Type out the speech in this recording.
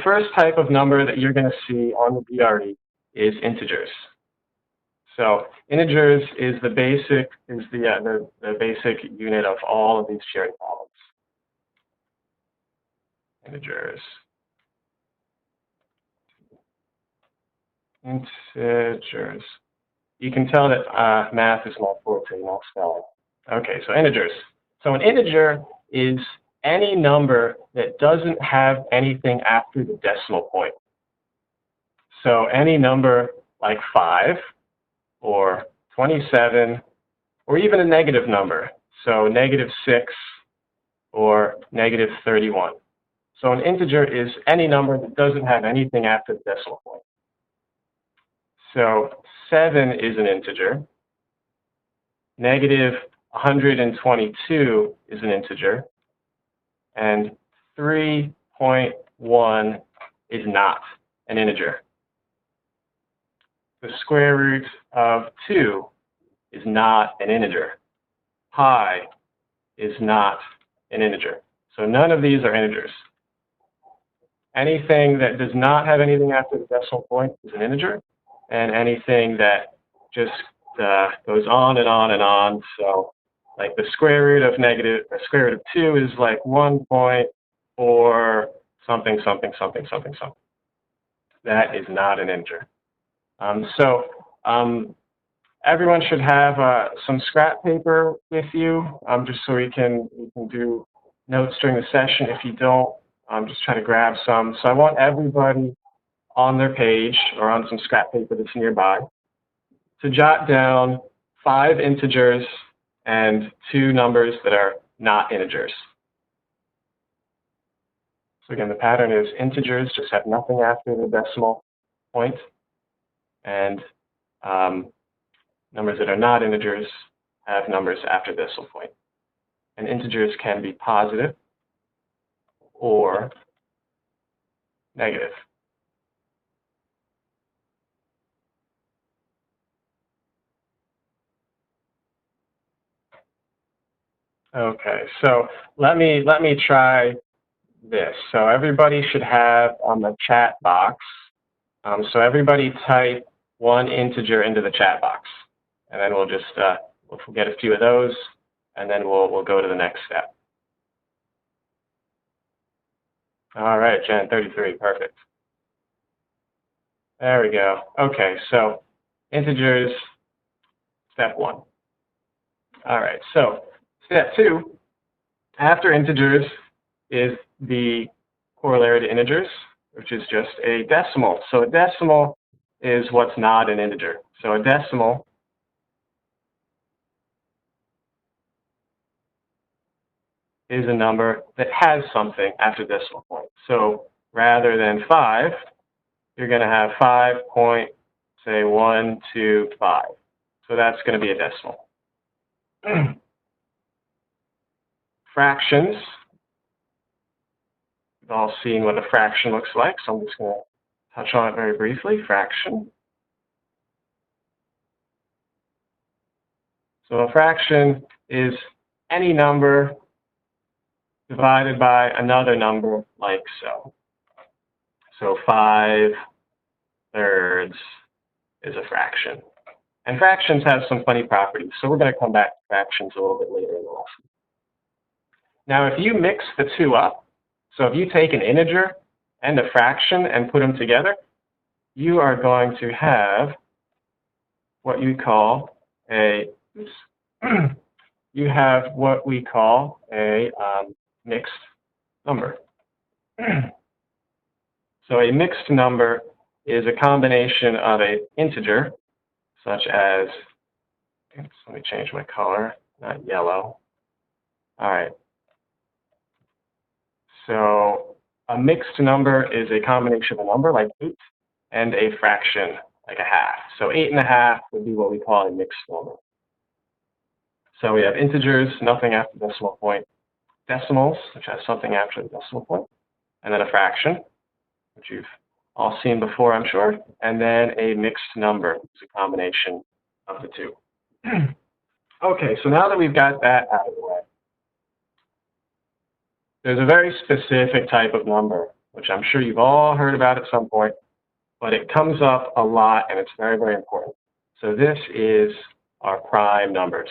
first type of number that you're going to see on the GRE is integers. So integers is the basic basic unit of all of these shared columns. Integers. Integers. You can tell that math is my forte, not spelling. Okay, so integers. So an integer is any number that doesn't have anything after the decimal point. So any number like 5 or 27 or even a negative number. So -6 or -31. So an integer is any number that doesn't have anything after the decimal point. So 7 is an integer. -122 is an integer. And 3.1 is not an integer. The square root of 2 is not an integer. Pi is not an integer. So none of these are integers. Anything that does not have anything after the decimal point is an integer, and anything that just goes on and on and on. So like the square root of 2 is like 1.4 something, something, something, something, something. That is not an integer. Everyone should have some scrap paper with you, just so we can do notes during the session. If you don't, just try to grab some. So I want everybody on their page or on some scrap paper that's nearby to jot down 5 integers and 2 numbers that are not integers. So again, the pattern is integers just have nothing after the decimal point, and numbers that are not integers have numbers after the decimal point. And integers can be positive or negative. Okay, so let me try this. So everybody should have a chat box. So everybody type 1 integer into the chat box, and then we'll just we'll get a few of those, and then we'll go to the next step. All right, Jen, 33, perfect. There we go. Okay, so integers, step 1. All right, so step 2, after integers is the corollary to integers, which is just a decimal. So a decimal is what's not an integer. So a decimal is a number that has something after the decimal point. So rather than 5, you're going to have 5.125. So that's going to be a decimal. Fractions. We've all seen what a fraction looks like, so I'm just going to touch on it very briefly. Fraction. So a fraction is any number divided by another number like so. So 5/3 is a fraction. And fractions have some funny properties, so we're going to come back to fractions a little bit later in the lesson. Now, if you mix the two up, so if you take an integer and a fraction and put them together, you are going to have what you call a, you have what we call a mixed number. So a mixed number is a combination of an integer, such as, let me change my color, not yellow. All right. So a mixed number is a combination of a number like 8 and a fraction like a half. So 8.5 would be what we call a mixed number. So we have integers, nothing after the decimal point, decimals, which has something after the decimal point, and then a fraction, which you've all seen before, I'm sure, and then a mixed number, which is a combination of the two. Okay, so now that we've got that out of the way, there's a very specific type of number which I'm sure you've all heard about at some point, but it comes up a lot and it's very, very important. So this is our prime numbers.